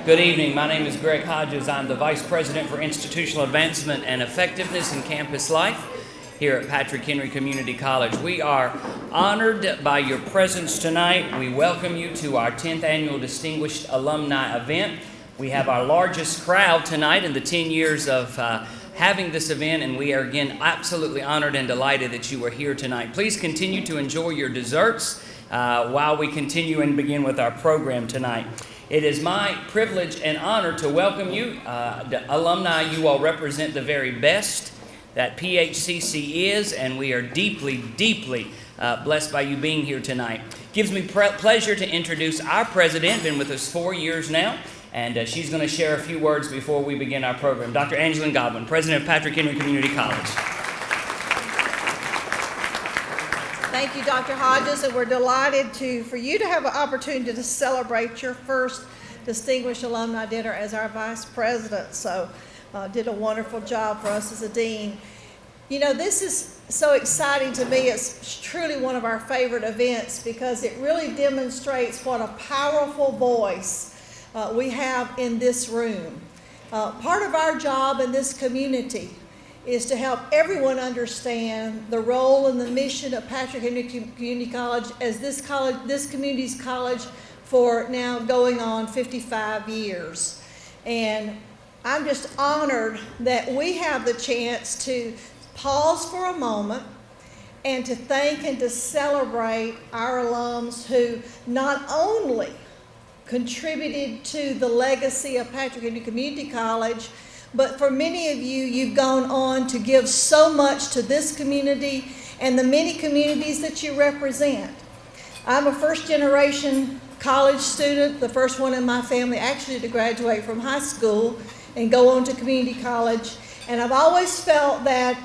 Good evening. My name is Greg Hodges. I'm the Vice President for Institutional Advancement and Effectiveness in Campus Life here at Patrick Henry Community College. We are honored by your presence tonight. We welcome you to our 10th Annual Distinguished Alumni event. We have our largest crowd tonight in the 10 years of having this event, and we are again absolutely honored and delighted that you are here tonight. Please continue to enjoy your desserts while we continue and begin with our program tonight. It is my privilege and honor to welcome you. The alumni, you all represent the very best that PHCC is, and we are deeply, deeply blessed by you being here tonight. Gives me pleasure to introduce our president, been with us 4 years now, and she's going to share a few words before we begin our program. Dr. Angeline Godwin, president of Patrick Henry Community College. Thank you, Dr. Hodges, and we're delighted for you to have an opportunity to celebrate your first Distinguished Alumni Dinner as our Vice President. So did a wonderful job for us as a dean. You know, this is so exciting to me. It's truly one of our favorite events because it really demonstrates what a powerful voice we have in this room. Part of our job in this community is to help everyone understand the role and the mission of Patrick Henry Community College as this community's college for now going on 55 years. And I'm just honored that we have the chance to pause for a moment and to thank and to celebrate our alums who not only contributed to the legacy of Patrick Henry Community College, but for many of you, you've gone on to give so much to this community and the many communities that you represent. I'm a first-generation college student, the first one in my family actually to graduate from high school and go on to community college. And I've always felt that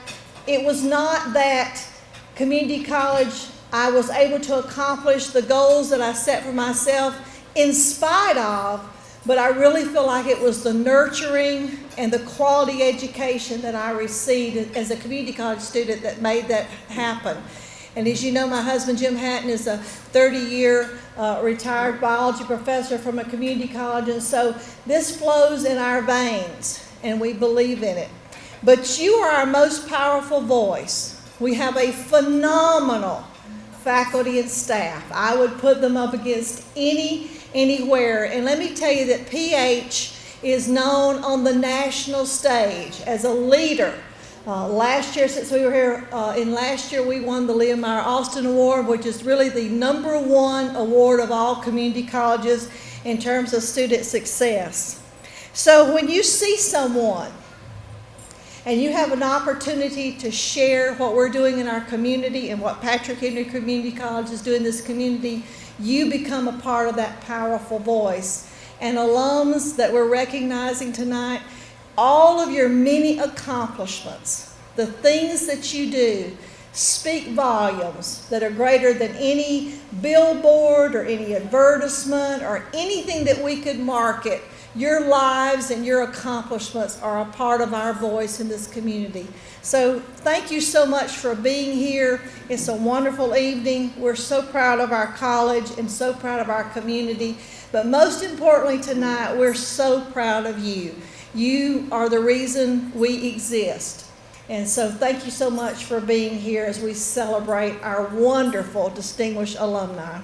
it was not that community college I was able to accomplish the goals that I set for myself in spite of, but I really feel like it was the nurturing and the quality education that I received as a community college student that made that happen. And as you know, my husband, Jim Hatton, is a 30-year retired biology professor from a community college, and so this flows in our veins, and we believe in it. But you are our most powerful voice. We have a phenomenal faculty and staff. I would put them up against anywhere. And let me tell you that PH is known on the national stage as a leader. Last year, since we were here, last year we won the Leah Meyer Austin Award, which is really the #1 award of all community colleges in terms of student success. So when you see someone and you have an opportunity to share what we're doing in our community and what Patrick Henry Community College is doing in this community, you become a part of that powerful voice. And alums that we're recognizing tonight, all of your many accomplishments, the things that you do, speak volumes that are greater than any billboard or any advertisement or anything that we could market. Your lives and your accomplishments are a part of our voice in this community. So thank you so much for being here. It's a wonderful evening. We're so proud of our college and so proud of our community. But most importantly tonight, we're so proud of you. You are the reason we exist. And so thank you so much for being here as we celebrate our wonderful distinguished alumni.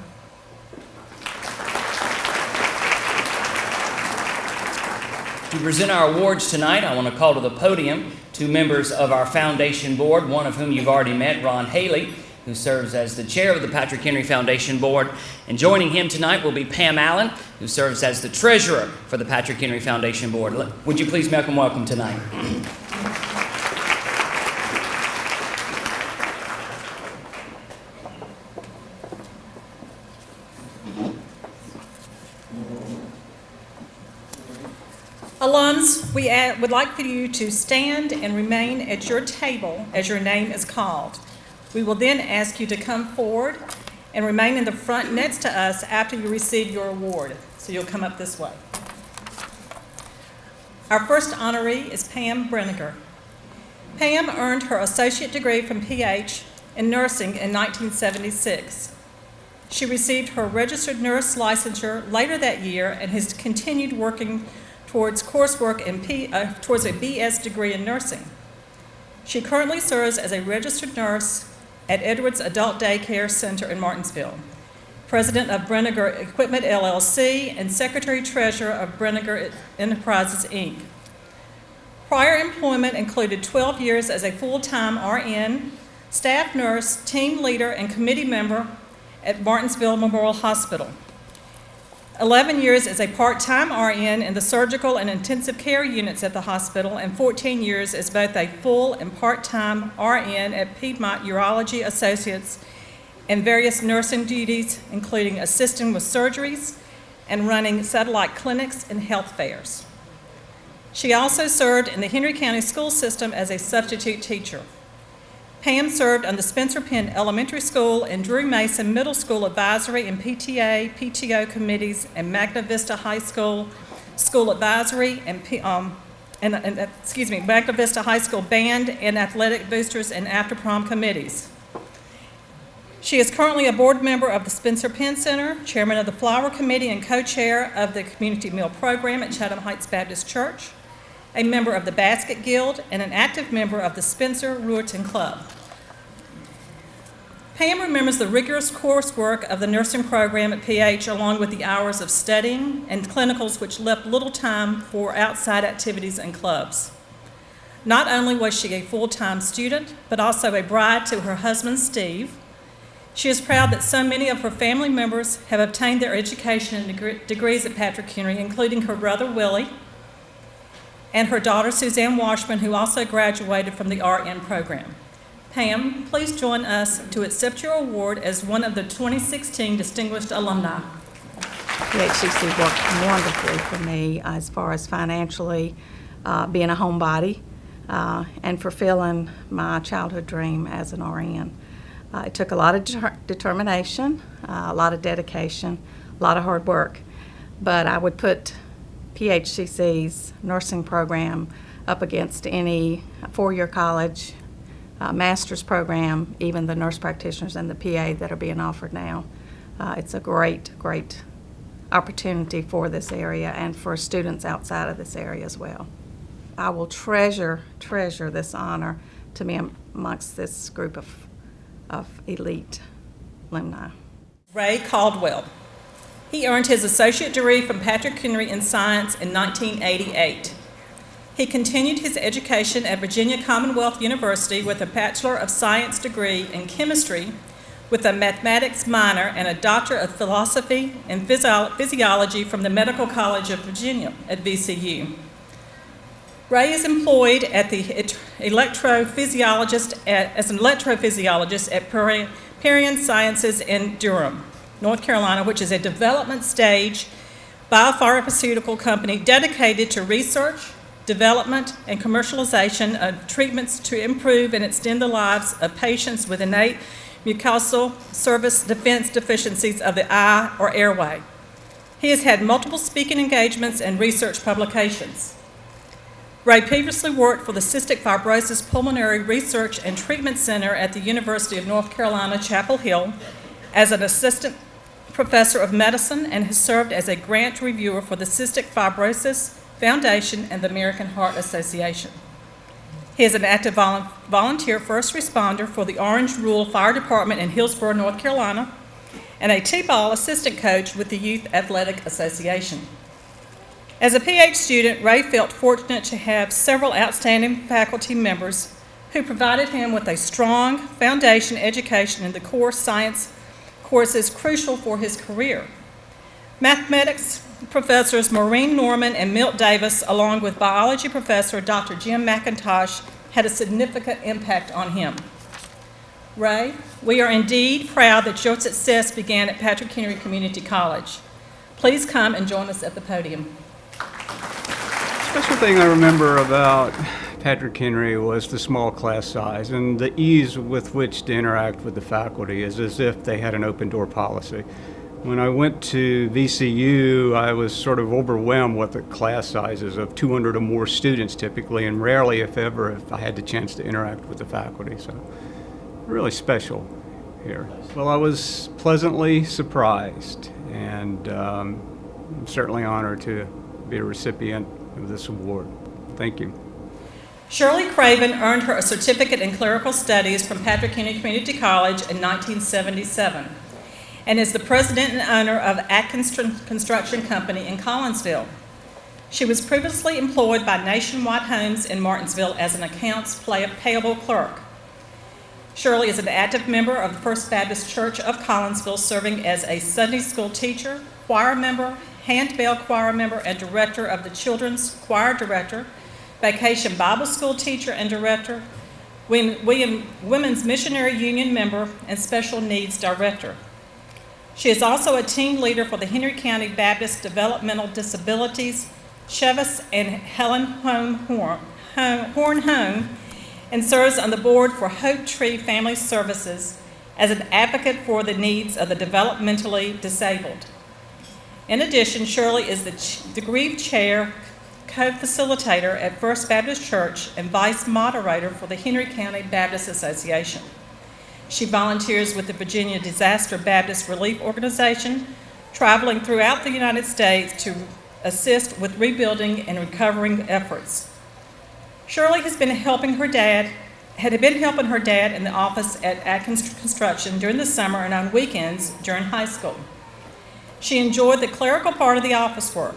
To present our awards tonight, I want to call to the podium 2 members of our foundation board, one of whom you've already met, Ron Haley, who serves as the chair of the Patrick Henry Foundation Board. And joining him tonight will be Pam Allen, who serves as the treasurer for the Patrick Henry Foundation Board. Would you please make them welcome tonight? Alums, we would like for you to stand and remain at your table as your name is called. We will then ask you to come forward and remain in the front next to us after you receive your award. So you'll come up this way. Our first honoree is Pam Brinegar. Pam earned her associate degree from PH in nursing in 1976. She received her registered nurse licensure later that year and has continued working towards coursework towards a BS degree in nursing. She currently serves as a registered nurse at Edwards Adult Daycare Center in Martinsville, president of Brinegar Equipment LLC, and secretary-treasurer of Brinegar Enterprises, Inc. Prior employment included 12 years as a full-time RN, staff nurse, team leader, and committee member at Martinsville Memorial Hospital. 11 years as a part-time RN in the surgical and intensive care units at the hospital, and 14 years as both a full and part-time RN at Piedmont Urology Associates and various nursing duties, including assisting with surgeries and running satellite clinics and health fairs. She also served in the Henry County school system as a substitute teacher. Pam served on the Spencer Penn Elementary School and Drew Mason Middle School Advisory and PTA, PTO committees, and Magna Vista High School School Advisory and Magna Vista High School Band and Athletic Boosters and After Prom committees. She is currently a board member of the Spencer Penn Center, chairman of the Flower Committee, and co-chair of the Community Meal Program at Chatham Heights Baptist Church, a member of the Basket Guild, and an active member of the Spencer Ruerton Club. Pam remembers the rigorous coursework of the nursing program at PH, along with the hours of studying and clinicals, which left little time for outside activities and clubs. Not only was she a full-time student, but also a bride to her husband, Steve. She is proud that so many of her family members have obtained their education and degrees at Patrick Henry, including her brother, Willie, and her daughter, Suzanne Washburn, who also graduated from the RN program. Pam, please join us to accept your award as one of the 2016 Distinguished Alumni. PHCC worked wonderfully for me as far as financially being a homebody and fulfilling my childhood dream as an RN. It took a lot of determination, a lot of dedication, a lot of hard work, but I would put PHCC's nursing program up against any four-year college, master's program, even the nurse practitioners and the PA that are being offered now. It's a great, great opportunity for this area and for students outside of this area as well. I will treasure this honor to be amongst this group of elite alumni. Ray Caldwell. He earned his associate degree from Patrick Henry in science in 1988. He continued his education at Virginia Commonwealth University with a Bachelor of Science degree in chemistry with a mathematics minor and a Doctor of Philosophy and Physiology from the Medical College of Virginia at VCU. Ray is employed as an electrophysiologist at Perion Sciences in Durham, North Carolina, which is a development stage biopharmaceutical company dedicated to research, development, and commercialization of treatments to improve and extend the lives of patients with innate mucosal surface defense deficiencies of the eye or airway. He has had multiple speaking engagements and research publications. Ray previously worked for the Cystic Fibrosis Pulmonary Research and Treatment Center at the University of North Carolina, Chapel Hill as an assistant professor of medicine and has served as a grant reviewer for the Cystic Fibrosis Foundation and the American Heart Association. He is an active volunteer first responder for the Orange Rule Fire Department in Hillsborough, North Carolina, and a T-ball assistant coach with the Youth Athletic Association. As a PH student, Ray felt fortunate to have several outstanding faculty members who provided him with a strong foundation education in the core science courses crucial for his career. Mathematics professors Maureen Norman and Milt Davis, along with biology professor Dr. Jim McIntosh, had a significant impact on him. Ray, we are indeed proud that your success began at Patrick Henry Community College. Please come and join us at the podium. Special thing I remember about Patrick Henry was the small class size and the ease with which to interact with the faculty as if they had an open door policy. When I went to VCU, I was sort of overwhelmed with the class sizes of 200 or more students typically, and rarely, if ever, if I had the chance to interact with the faculty. So really special. here? Well, I was pleasantly surprised, and I'm certainly honored to be a recipient of this award. Thank you. Shirley Craven earned her certificate in clerical studies from Patrick Henry Community College in 1977 and is the president and owner of Atkins Construction Company in Collinsville. She was previously employed by Nationwide Homes in Martinsville as an accounts payable clerk. Shirley is an active member of the First Baptist Church of Collinsville, serving as a Sunday school teacher, choir member, handbell choir member, and director of the Children's Choir Director, Vacation Bible School teacher and director, Women's Missionary Union member, and Special Needs Director. She is also a team leader for the Henry County Baptist Developmental Disabilities, Chevis and Helen Horn Home, and serves on the board for Hope Tree Family Services as an advocate for the needs of the developmentally disabled. In addition, Shirley is the Grief Chair, co-facilitator at First Baptist Church, and vice moderator for the Henry County Baptist Association. She volunteers with the Virginia Disaster Baptist Relief Organization, traveling throughout the United States to assist with rebuilding and recovering efforts. Shirley had been helping her dad in the office at Atkins Construction during the summer and on weekends during high school. She enjoyed the clerical part of the office work.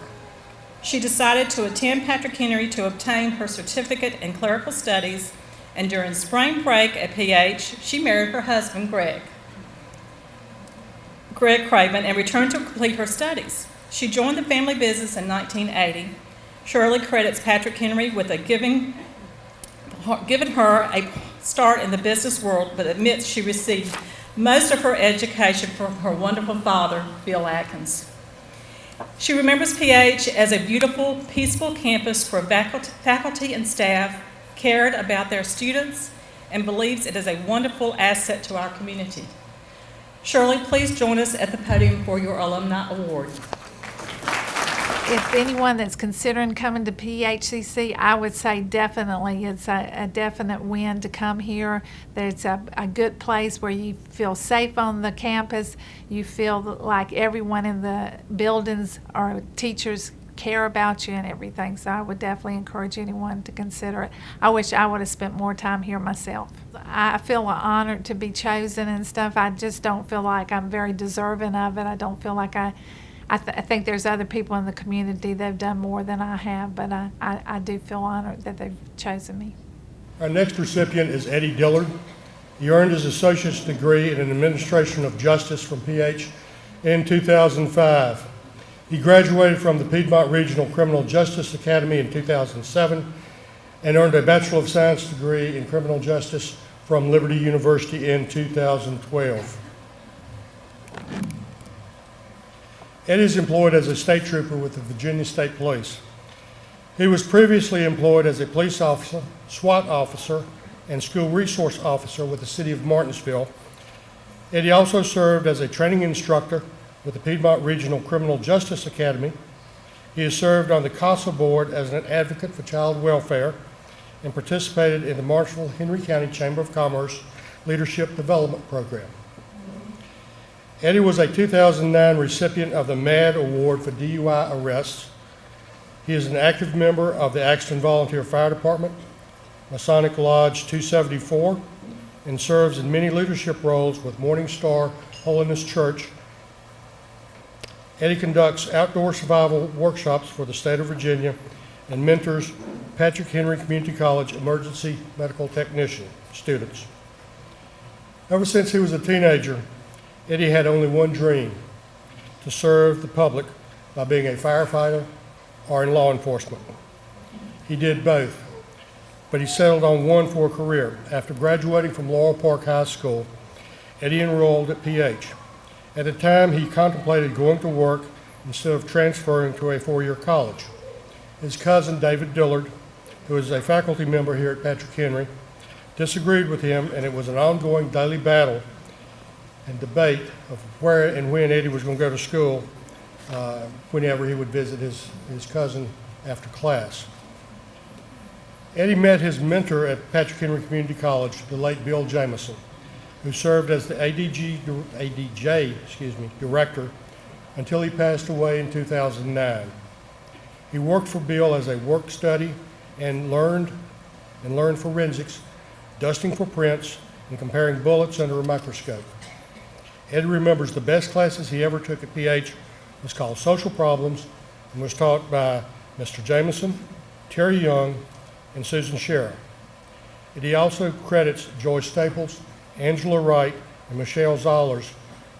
She decided to attend Patrick Henry to obtain her certificate in clerical studies, and during spring break at PH, she married her husband, Greg Craven, and returned to complete her studies. She joined the family business in 1980. Shirley credits Patrick Henry with giving her a start in the business world, but admits she received most of her education from her wonderful father, Bill Atkins. She remembers PH as a beautiful, peaceful campus where faculty and staff cared about their students and believes it is a wonderful asset to our community. Shirley, please join us at the podium for your Alumni Award. If anyone that's considering coming to PHCC, I would say definitely it's a definite win to come here. There's a good place where you feel safe on the campus. You feel like everyone in the buildings or teachers care about you and everything. So I would definitely encourage anyone to consider it. I wish I would have spent more time here myself. I feel honored to be chosen and stuff. I just don't feel like I'm very deserving of it. I don't feel like I think there's other people in the community that have done more than I have, but I do feel honored that they've chosen me. Our next recipient is Eddie Dillard. He earned his associate's degree in Administration of Justice from PH in 2005. He graduated from the Piedmont Regional Criminal Justice Academy in 2007 and earned a Bachelor of Science degree in Criminal Justice from Liberty University in 2012. Eddie is employed as a state trooper with the Virginia State Police. He was previously employed as a police officer, SWAT officer, and school resource officer with the city of Martinsville. Eddie also served as a training instructor with the Piedmont Regional Criminal Justice Academy. He has served on the CASA board as an advocate for child welfare and participated in the Marshall-Henry County Chamber of Commerce Leadership Development Program. Eddie was a 2009 recipient of the MAD Award for DUI arrests. He is an active member of the Axton Volunteer Fire Department, Masonic Lodge 274, and serves in many leadership roles with Morning Star Holiness Church. Eddie conducts outdoor survival workshops for the state of Virginia and mentors Patrick Henry Community College emergency medical technician students. Ever since he was a teenager, Eddie had only one dream: to serve the public by being a firefighter or in law enforcement. He did both, but he settled on one for a career. After graduating from Laurel Park High School, Eddie enrolled at PH. At the time, he contemplated going to work instead of transferring to a four-year college. His cousin, David Dillard, who is a faculty member here at Patrick Henry, disagreed with him, and it was an ongoing daily battle and debate of where and when Eddie was going to go to school whenever he would visit his cousin after class. Eddie met his mentor at Patrick Henry Community College, the late Bill Jamison, who served as the ADJ director until he passed away in 2009. He worked for Bill as a work study and learned forensics, dusting for prints, and comparing bullets under a microscope. Ed remembers the best classes he ever took at PH was called Social Problems and was taught by Mr. Jameson, Terry Young, and Susan Shera. And he also credits Joyce Staples, Angela Wright, and Michelle Zollers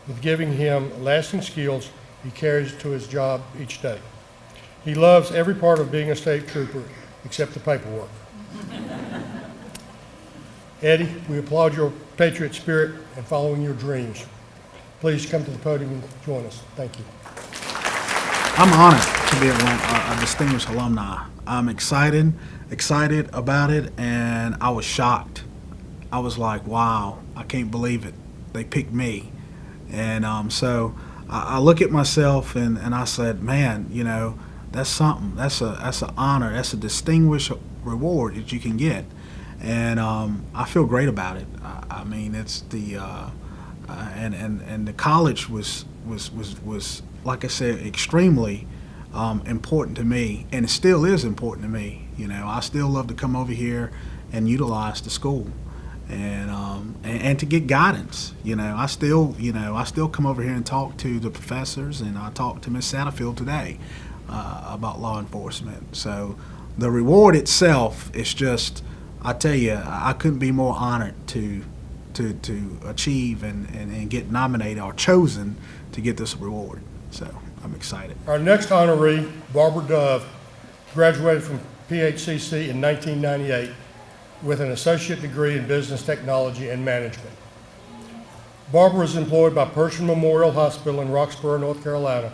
with giving him lasting skills he carries to his job each day. He loves every part of being a state trooper except the paperwork. Eddie, we applaud your patriot spirit and following your dreams. Please come to the podium and join us. Thank you. I'm honored to be a distinguished alumni. I'm excited about it, and I was shocked. I was like, wow, I can't believe it. They picked me. And so I look at myself and I said, man, you know, that's something. That's an honor. That's a distinguished reward that you can get. And I feel great about it. I mean, it's the and the college was like I said, extremely important to me, and it still is important to me. You know, I still love to come over here and utilize the school, and to get guidance. You know, I still come over here and talk to the professors, and I talked to Miss Satterfield today about law enforcement. So the reward itself is just, I tell you, I couldn't be more honored to achieve and get nominated or chosen to get this reward. So I'm excited. Our next honoree, Barber Dove, graduated from PHCC in 1998 with an associate degree in business technology and management. Barber is employed by Pershing Memorial Hospital in Roxborough, North Carolina,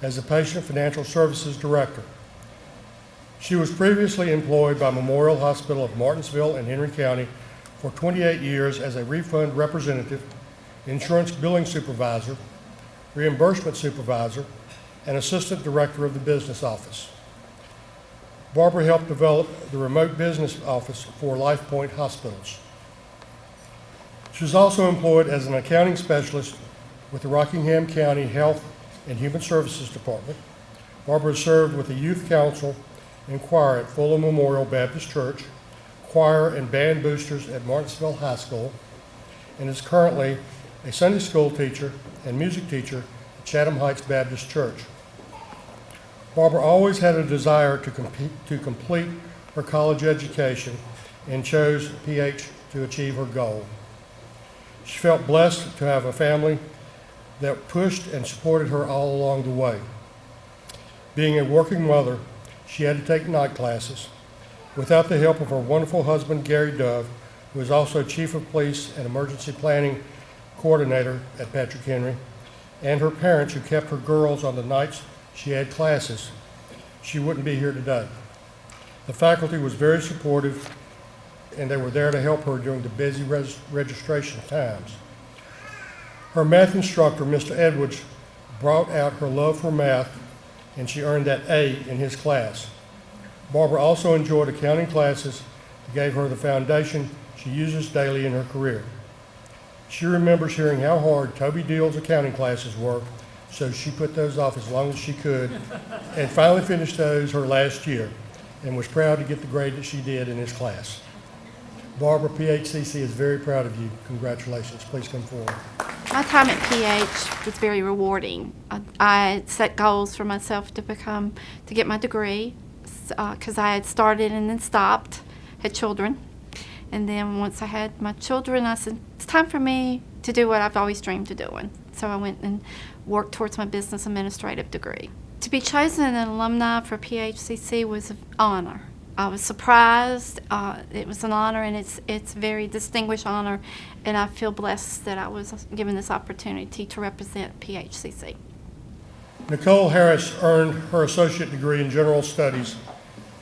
as the Patient Financial Services Director. She was previously employed by Memorial Hospital of Martinsville and Henry County for 28 years as a refund representative, insurance billing supervisor, reimbursement supervisor, and assistant director of the business office. Barber helped develop the remote business office for LifePoint hospitals. She was also employed as an accounting specialist with the Rockingham County Health and Human Services Department. Barber has served with the Youth Council and choir at Fulham Memorial Baptist Church, choir and band boosters at Martinsville High School, and is currently a Sunday school teacher and music teacher at Chatham Heights Baptist Church. Barber always had a desire to complete her college education and chose PH to achieve her goal. She felt blessed to have a family that pushed and supported her all along the way. Being a working mother, she had to take night classes. Without the help of her wonderful husband, Gary Dove, who is also Chief of Police and Emergency Planning Coordinator at Patrick Henry, and her parents who kept her girls on the nights she had classes, she wouldn't be here today. The faculty was very supportive, and they were there to help her during the busy registration times. Her math instructor, Mr. Edwards, brought out her love for math, and she earned that A in his class. Barber also enjoyed accounting classes that gave her the foundation she uses daily in her career. She remembers hearing how hard Toby Deal's accounting classes were, so she put those off as long as she could and finally finished those her last year and was proud to get the grade that she did in his class. Barbara, PHCC is very proud of you. Congratulations. Please come forward. My time at PH was very rewarding. I set goals for myself to get my degree because I had started and then stopped, had children. And then once I had my children, I said, it's time for me to do what I've always dreamed of doing. So I went and worked towards my business administrative degree. To be chosen an alumni for PHCC was an honor. I was surprised. It was an honor, and it's a very distinguished honor, and I feel blessed that I was given this opportunity to represent PHCC. Nicole Harris earned her associate degree in general studies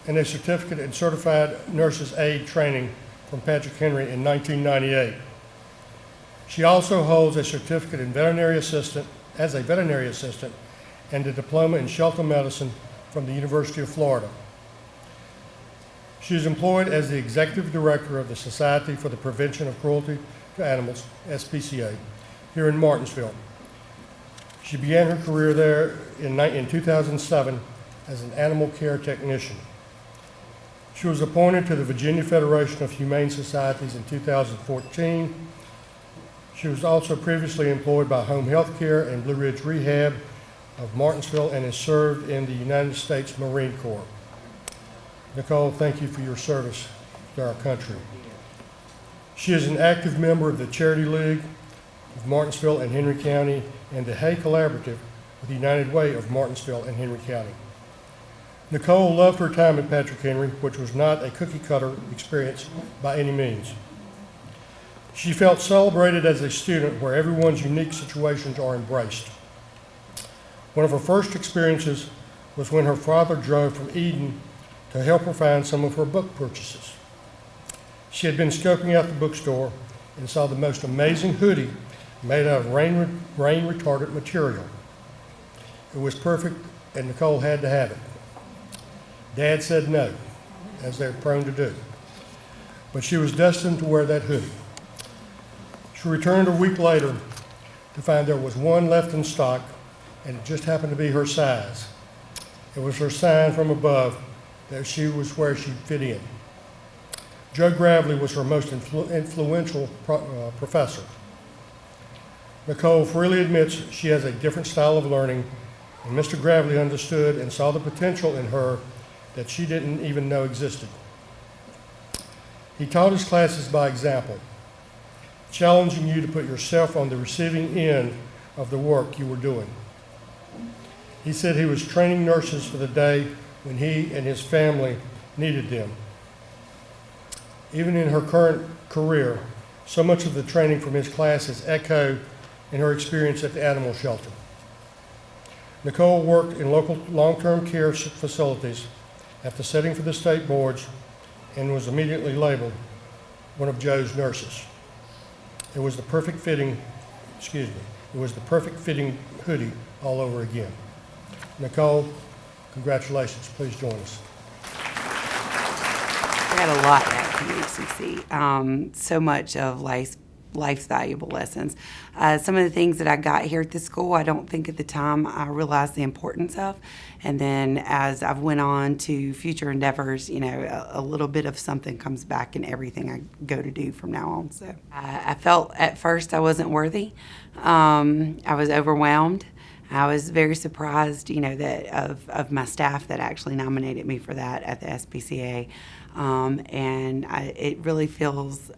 and a certificate in certified nurse's aide training from Patrick Henry in 1998. She also holds a certificate in veterinary assistant and a diploma in shelter medicine from the University of Florida. She is employed as the executive director of the Society for the Prevention of Cruelty to Animals, SPCA, here in Martinsville. She began her career there in 2007 as an animal care technician. She was appointed to the Virginia Federation of Humane Societies in 2014. She was also previously employed by Home Health Care and Blue Ridge Rehab of Martinsville and has served in the United States Marine Corps. Nicole, thank you for your service to our country. She is an active member of the Charity League of Martinsville and Henry County and the Hay Collaborative with the United Way of Martinsville and Henry County. Nicole loved her time at Patrick Henry, which was not a cookie-cutter experience by any means. She felt celebrated as a student where everyone's unique situations are embraced. One of her first experiences was when her father drove from Eden to help her find some of her book purchases. She had been scoping out the bookstore and saw the most amazing hoodie made out of rain-retardant material. It was perfect, and Nicole had to have it. Dad said no, as they're prone to do, but she was destined to wear that hoodie. She returned a week later to find there was one left in stock, and it just happened to be her size. It was her sign from above that she was where she fit in. Joe Gravely was her most influential professor. Nicole freely admits she has a different style of learning, and Mr. Gravely understood and saw the potential in her that she didn't even know existed. He taught his classes by example, challenging you to put yourself on the receiving end of the work you were doing. He said he was training nurses for the day when he and his family needed them. Even in her current career, so much of the training from his classes echoed in her experience at the animal shelter. Nicole worked in local long-term care facilities after setting for the state boards and was immediately labeled one of Joe's nurses. It was the perfect fitting hoodie all over again. Nicole, congratulations. Please join us. I got a lot at PHCC. So much of life's valuable lessons. Some of the things that I got here at the school, I don't think at the time I realized the importance of. And then as I've went on to future endeavors, you know, a little bit of something comes back in everything I go to do from now on. So I felt at first I wasn't worthy. I was overwhelmed. I was very surprised, you know, that of my staff that actually nominated me for that at the SPCA. And it really feels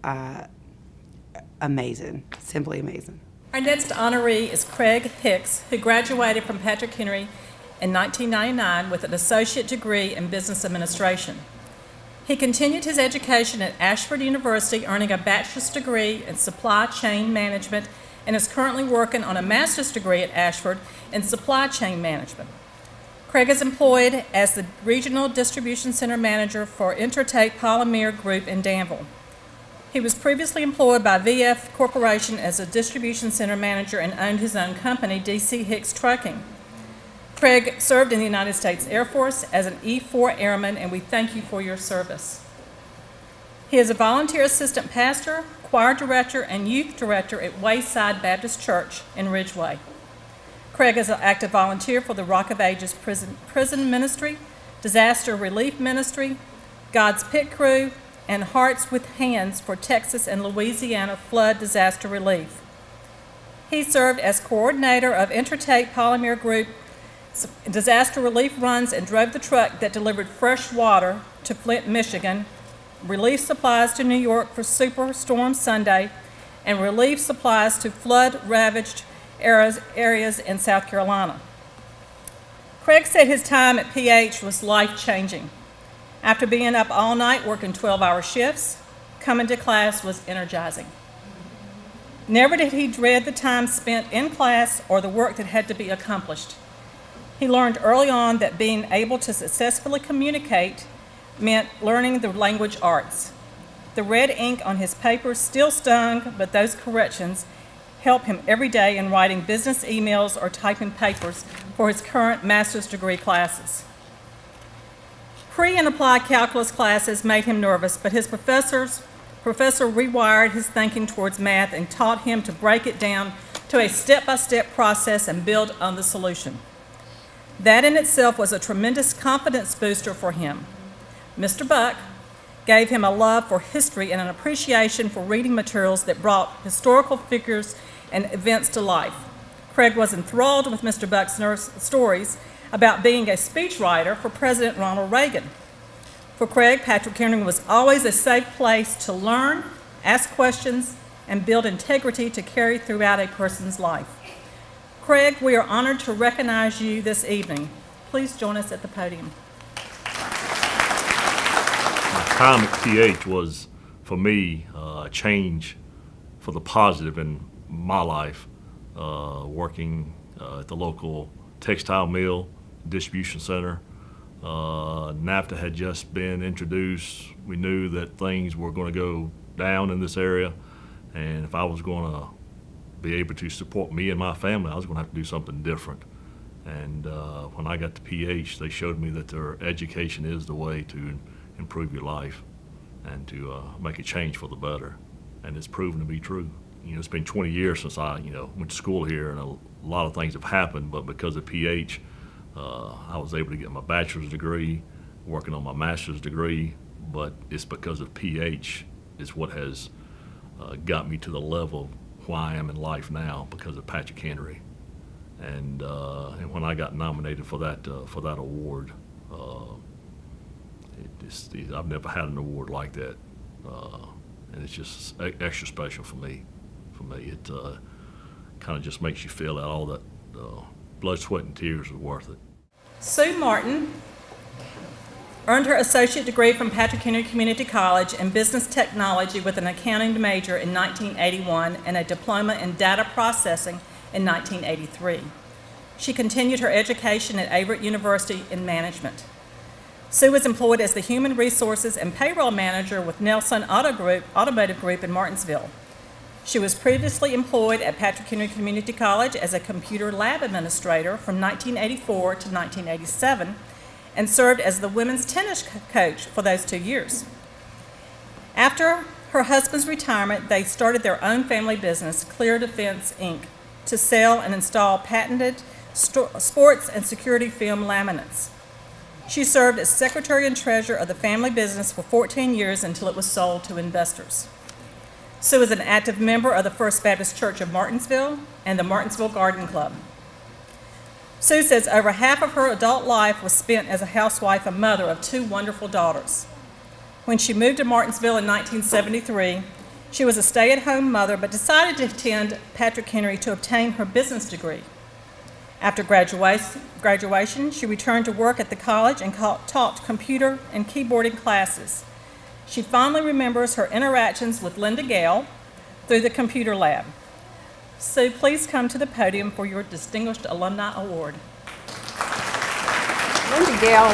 amazing, simply amazing. Our next honoree is Craig Hicks, who graduated from Patrick Henry in 1999 with an associate degree in business administration. He continued his education at Ashford University, earning a bachelor's degree in supply chain management, and is currently working on a master's degree at Ashford in supply chain management. Craig is employed as the Regional Distribution Center Manager for Intertape Polymer Group in Danville. He was previously employed by VF Corporation as a distribution center manager and owned his own company, DC Hicks Trucking. Craig served in the United States Air Force as an E-4 airman, and we thank you for your service. He is a volunteer assistant pastor, choir director, and youth director at Wayside Baptist Church in Ridgeway. Craig is an active volunteer for the Rock of Ages Prison Ministry, Disaster Relief Ministry, God's Pit Crew, and Hearts with Hands for Texas and Louisiana flood disaster relief. He served as coordinator of Intertape Polymer Group disaster relief runs and drove the truck that delivered fresh water to Flint, Michigan, relief supplies to New York for Superstorm Sunday, and relief supplies to flood-ravaged areas in South Carolina. Craig said his time at PH was life-changing. After being up all night working 12-hour shifts, coming to class was energizing. Never did he dread the time spent in class or the work that had to be accomplished. He learned early on that being able to successfully communicate meant learning the language arts. The red ink on his papers still stung, but those corrections help him every day in writing business emails or typing papers for his current master's degree classes. Pre and applied calculus classes made him nervous, but his professors Professor rewired his thinking towards math and taught him to break it down to a step-by-step process and build on the solution. That in itself was a tremendous confidence booster for him. Mr. Buck gave him a love for history and an appreciation for reading materials that brought historical figures and events to life. Craig was enthralled with Mr. Buck's stories about being a speechwriter for President Ronald Reagan. For Craig, Patrick Henry was always a safe place to learn, ask questions, and build integrity to carry throughout a person's life. Craig, we are honored to recognize you this evening. Please join us at the podium. My time at PH was, for me, a change for the positive in my life, working at the local textile mill, distribution center. NAFTA had just been introduced. We knew that things were going to go down in this area, and if I was going to be able to support me and my family, I was going to have to do something different. And when I got to PH, they showed me that their education is the way to improve your life and to make a change for the better. And it's proven to be true. You know, it's been 20 years since I, went to school here, and a lot of things have happened, but because of PH, I was able to get my bachelor's degree, working on my master's degree, but it's because of PH is what has got me to the level who I am in life now, because of Patrick Henry. And when I got nominated for that award, I've never had an award like that, and it's just extra special for me. It kind of just makes you feel that all that blood, sweat, and tears is worth it. Sue Martin earned her associate degree from Patrick Henry Community College in business technology with an accounting major in 1981 and a diploma in data processing in 1983. She continued her education at Averett University in management. Sue was employed as the human resources and payroll manager with Nelson Automotive Group in Martinsville. She was previously employed at Patrick Henry Community College as a computer lab administrator from 1984 to 1987 and served as the women's tennis coach for those 2 years. After her husband's retirement, they started their own family business, Clear Defense, Inc., to sell and install patented sports and security film laminates. She served as secretary and treasurer of the family business for 14 years until it was sold to investors. Sue is an active member of the First Baptist Church of Martinsville and the Martinsville Garden Club. Sue says over half of her adult life was spent as a housewife and mother of 2 wonderful daughters. When she moved to Martinsville in 1973, she was a stay-at-home mother but decided to attend Patrick Henry to obtain her business degree. After graduation, she returned to work at the college and taught computer and keyboarding classes. She fondly remembers her interactions with Linda Gale through the computer lab. Sue, please come to the podium for your Distinguished Alumni Award. Linda Gale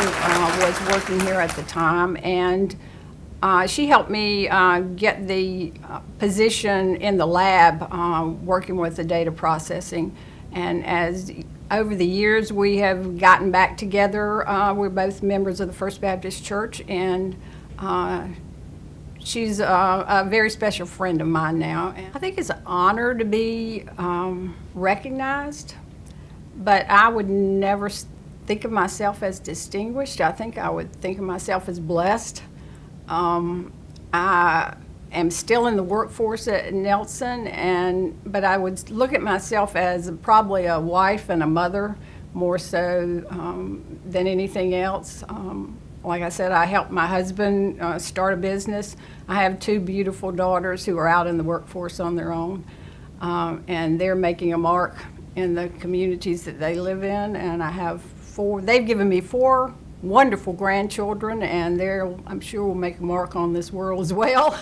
was working here at the time, and she helped me get the position in the lab working with the data processing. And as over the years we have gotten back together, we're both members of the First Baptist Church, and she's a very special friend of mine now. I think it's an honor to be recognized, but I would never think of myself as distinguished. I think I would think of myself as blessed. I am still in the workforce at Nelson, but I would look at myself as probably a wife and a mother more so than anything else. Like I said, I helped my husband start a business. I have 2 beautiful daughters who are out in the workforce on their own, and they're making a mark in the communities that they live in. And I have 4, they've given me 4 wonderful grandchildren, and I'm sure will make a mark on this world as well.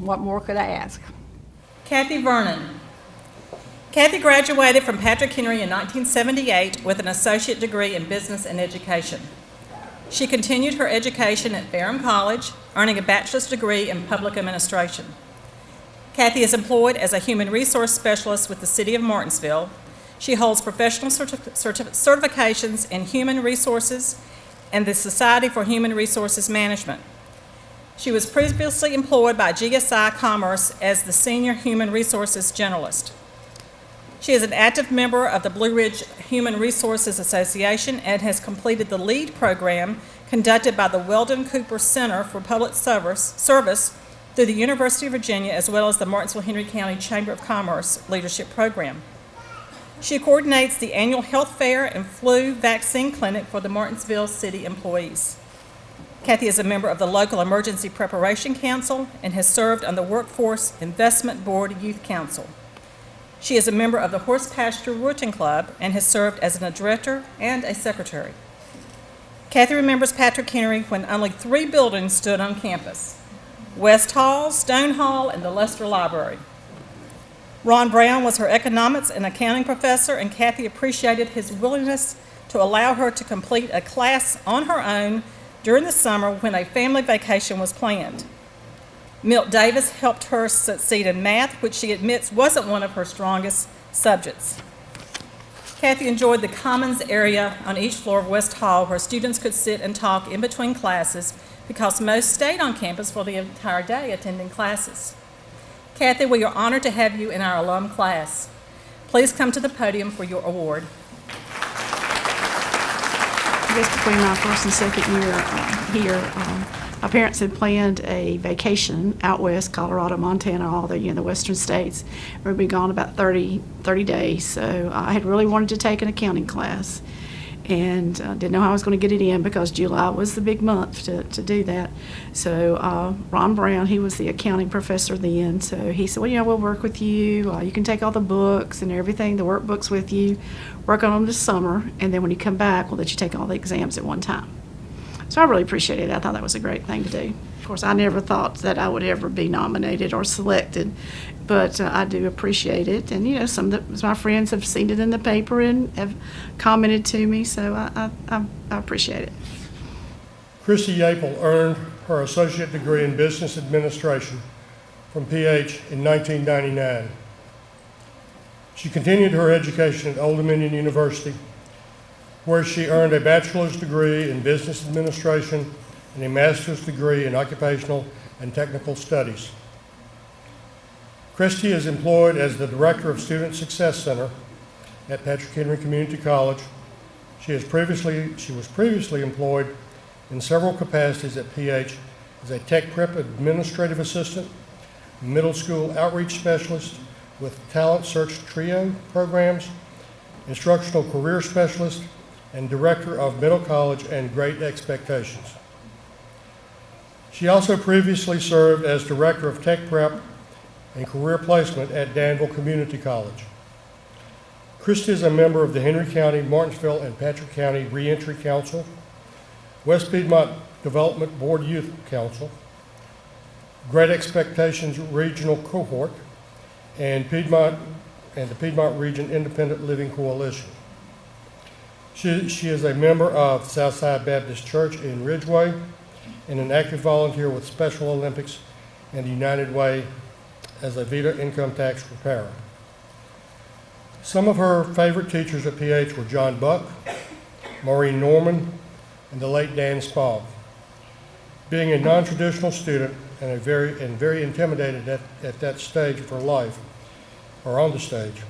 What more could I ask? Cathy Burnham. Cathy graduated from Patrick Henry in 1978 with an associate degree in business and education. She continued her education at Ferrum College, earning a bachelor's degree in public administration. Cathy is employed as a human resource specialist with the City of Martinsville. She holds professional certifications in human resources and the Society for Human Resources Management. She was previously employed by GSI Commerce as the Senior Human Resources Generalist. She is an active member of the Blue Ridge Human Resources Association and has completed the LEAD program conducted by the Weldon Cooper Center for Public Service through the University of Virginia, as well as the Martinsville-Henry County Chamber of Commerce Leadership Program. She coordinates the annual health fair and flu vaccine clinic for the Martinsville city employees. Cathy is a member of the local Emergency Preparation Council and has served on the Workforce Investment Board Youth Council. She is a member of the Horse Pasture Rooting Club and has served as a director and a secretary. Cathy remembers Patrick Henry when only 3 buildings stood on campus: West Hall, Stone Hall, and the Lester Library. Ron Brown was her economics and accounting professor, and Cathy appreciated his willingness to allow her to complete a class on her own during the summer when a family vacation was planned. Milt Davis helped her succeed in math, which she admits wasn't one of her strongest subjects. Cathy enjoyed the commons area on each floor of West Hall where students could sit and talk in between classes because most stayed on campus for the entire day attending classes. Cathy, we are honored to have you in our alum class. Please come to the podium for your award. I guess between my first and second year here, my parents had planned a vacation out west, Colorado, Montana, all the western states. We'd be gone about 30 days, so I had really wanted to take an accounting class and didn't know how I was going to get it in because July was the big month to do that. So Ron Brown, he was the accounting professor then, so he said, well, we'll work with you. You can take all the books and everything, the workbooks with you, work on them this summer, and then when you come back, we'll let you take all the exams at one time. So I really appreciated it. I thought that was a great thing to do. Of course, I never thought that I would ever be nominated or selected, but I do appreciate it. And, some of my friends have seen it in the paper and have commented to me, so I appreciate it. Kristi Reynolds earned her associate degree in business administration from PH in 1999. She continued her education at Old Dominion University, where she earned a bachelor's degree in business administration and a master's degree in occupational and technical studies. Kristi is employed as the Director of Student Success Center at Patrick Henry Community College. She was previously employed in several capacities at PH as a tech prep administrative assistant, middle school outreach specialist with talent search trio programs, instructional career specialist, and director of middle college and Great Expectations. She also previously served as director of tech prep and career placement at Danville Community College. Kristi is a member of the Henry County, Martinsville, and Patrick County Reentry Council, West Piedmont Development Board Youth Council, Great Expectations Regional Cohort, and the Piedmont Region Independent Living Coalition. She is a member of Southside Baptist Church in Ridgeway and an active volunteer with Special Olympics and the United Way as a VETA income tax preparer. Some of her favorite teachers at PH were John Buck, Maureen Norman, and the late Dan Spaulding. Being a non-traditional student and very intimidated at that stage of her life, or on the stage,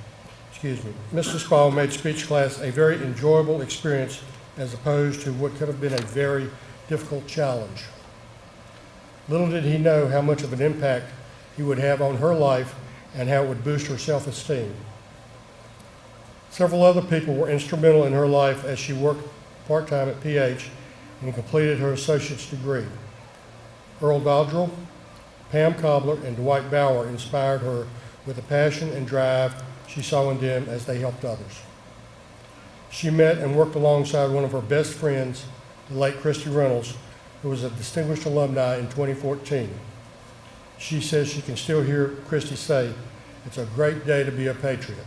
Mr. Spaulding made speech class a very enjoyable experience as opposed to what could have been a very difficult challenge. Little did he know how much of an impact he would have on her life and how it would boost her self-esteem. Several other people were instrumental in her life as she worked part-time at PH and completed her associate's degree. Earl Dodrell, Pam Cobbler, and Dwight Bauer inspired her with the passion and drive she saw in them as they helped others. She met and worked alongside one of her best friends, the late Kristi Reynolds, who was a distinguished alumni in 2014. She says she can still hear Kristi say, "It's a great day to be a patriot."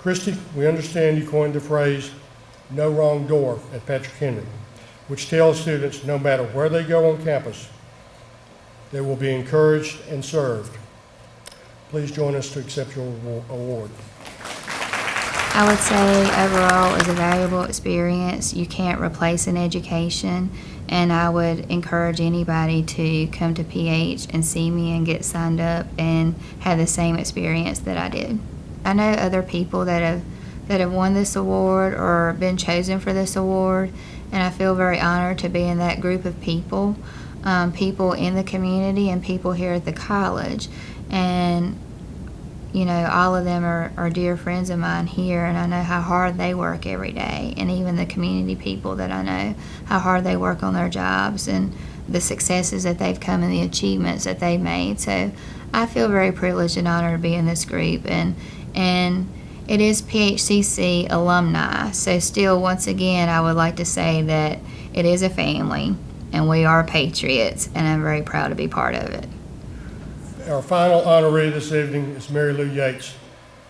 Kristi, we understand you coined the phrase, "no wrong door" at Patrick Henry, which tells students no matter where they go on campus, they will be encouraged and served. Please join us to accept your award. I would say overall it was a valuable experience. You can't replace an education, and I would encourage anybody to come to PH and see me and get signed up and have the same experience that I did. I know other people that have won this award or been chosen for this award, and I feel very honored to be in that group of people, people in the community and people here at the college. And you know, all of them are dear friends of mine here, and I know how hard they work every day, and even the community people that I know, how hard they work on their jobs and the successes that they've come and the achievements that they've made. So I feel very privileged and honored to be in this group, and it is PHCC alumni. So still, once again, I would like to say that it is a family, and we are patriots, and I'm very proud to be part of it. Our final honoree this evening is Mary Lou Yates,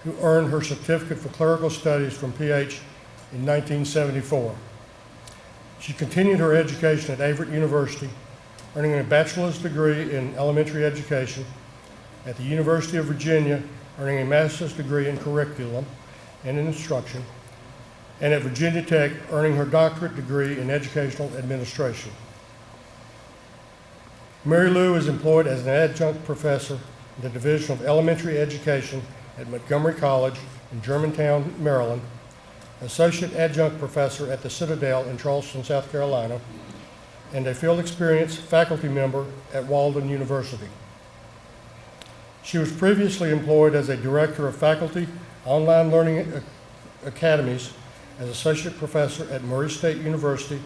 who earned her certificate for clerical studies from PH in 1974. She continued her education at Everett University, earning a bachelor's degree in elementary education, at the University of Virginia, earning a master's degree in curriculum and in instruction, and at Virginia Tech, earning her doctorate degree in educational administration. Mary Lou is employed as an adjunct professor in the Division of Elementary Education at Montgomery College in Germantown, Maryland, associate adjunct professor at the Citadel in Charleston, South Carolina, and a field experience faculty member at Walden University. She was previously employed as a director of faculty online learning academies, as associate professor at Murray State University,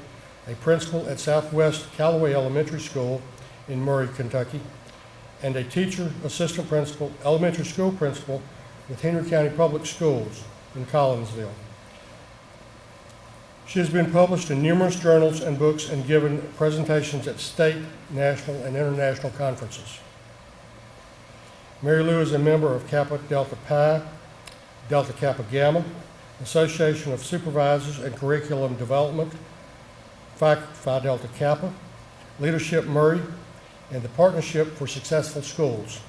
a principal at Southwest Caldwell Elementary School in Murray, Kentucky, and a teacher, assistant principal, elementary school principal with Henry County Public Schools in Collinsville. She has been published in numerous journals and books and given presentations at state, national, and international conferences. Mary Lou is a member of Kappa Delta Pi, Delta Kappa Gamma, Association of Supervisors and Curriculum Development, Phi Delta Kappa, Leadership Murray, and the Partnership for Successful Schools.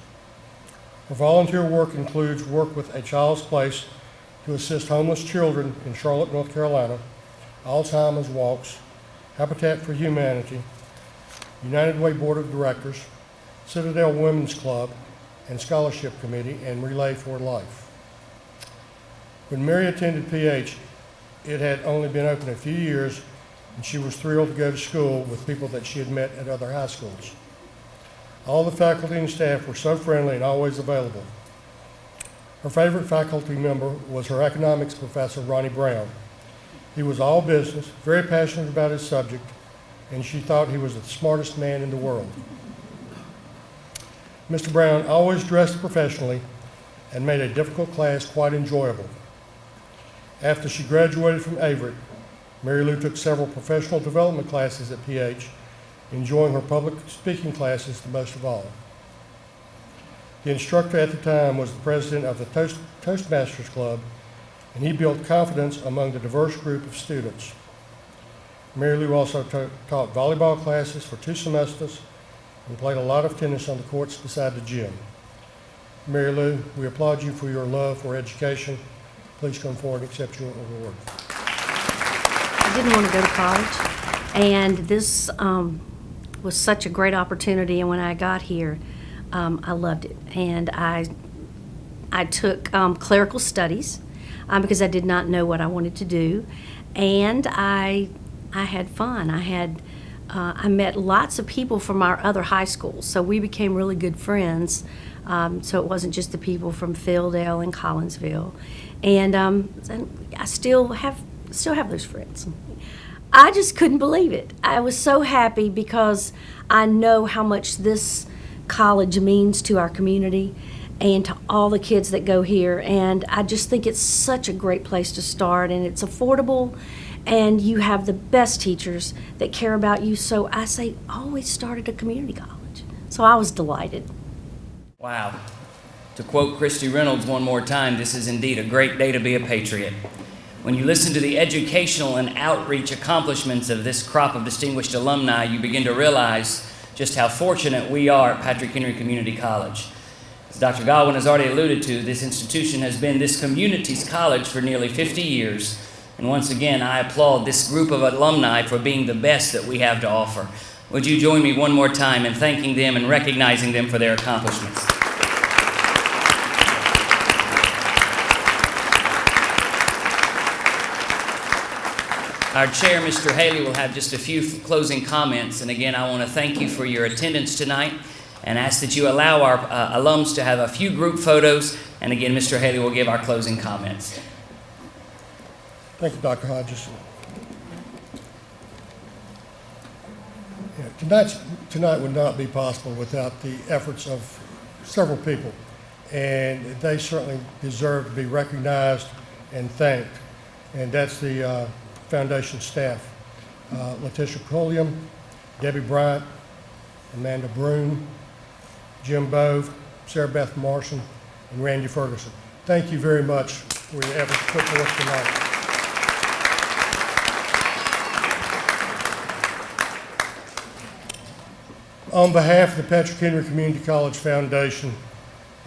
Her volunteer work includes work with A Child's Place to assist homeless children in Charlotte, North Carolina, Alzheimer's Walks, Habitat for Humanity, United Way Board of Directors, Citadel Women's Club, and Scholarship Committee, and Relay for Life. When Mary attended PH, it had only been open a few years, and she was thrilled to go to school with people that she had met at other high schools. All the faculty and staff were so friendly and always available. Her favorite faculty member was her economics professor, Ronnie Brown. He was all business, very passionate about his subject, and she thought he was the smartest man in the world. Mr. Brown always dressed professionally and made a difficult class quite enjoyable. After she graduated from Everett, Mary Lou took several professional development classes at PH, enjoying her public speaking classes the most of all. The instructor at the time was the president of the Toastmasters Club, and he built confidence among the diverse group of students. Mary Lou also taught volleyball classes for 2 semesters and played a lot of tennis on the courts beside the gym. Mary Lou, we applaud you for your love for education. Please come forward and accept your award. I didn't want to go to college, and this was such a great opportunity, and when I got here, I loved it. And I took clerical studies because I did not know what I wanted to do, and I had fun. I met lots of people from our other high schools, so we became really good friends. So it wasn't just the people from Fieldale and Collinsville, and I still have those friends. I just couldn't believe it. I was so happy because I know how much this college means to our community and to all the kids that go here, and I just think it's such a great place to start, and it's affordable, and you have the best teachers that care about you. So I say always start at a community college. So I was delighted. Wow. To quote Kristi Reynolds one more time, this is indeed a great day to be a patriot. When you listen to the educational and outreach accomplishments of this crop of distinguished alumni, you begin to realize just how fortunate we are at Patrick Henry Community College. As Dr. Godwin has already alluded to, this institution has been this community's college for nearly 50 years. And once again, I applaud this group of alumni for being the best that we have to offer. Would you join me one more time in thanking them and recognizing them for their accomplishments? Our chair, Mr. Haley, will have just a few closing comments. And again, I want to thank you for your attendance tonight and ask that you allow our alums to have a few group photos. And again, Mr. Haley will give our closing comments. Thank you, Dr. Hodges. Yeah, tonight would not be possible without the efforts of several people, and they certainly deserve to be recognized and thanked. And that's the foundation staff: Letitia Pulliam, Debbie Bryant, Amanda Broom, Jim Bove, Sarah Beth Marson, and Randy Ferguson. Thank you very much for your efforts put forth tonight. On behalf of the Patrick Henry Community College Foundation,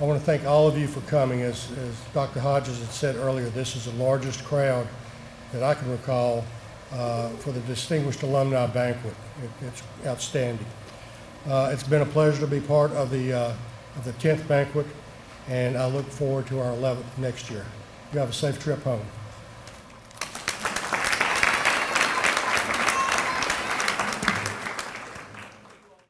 I want to thank all of you for coming. As Dr. Hodges had said earlier, this is the largest crowd that I can recall for the Distinguished Alumni Banquet. It's outstanding. It's been a pleasure to be part of the 10th banquet, and I look forward to our 11th next year. You have a safe trip home.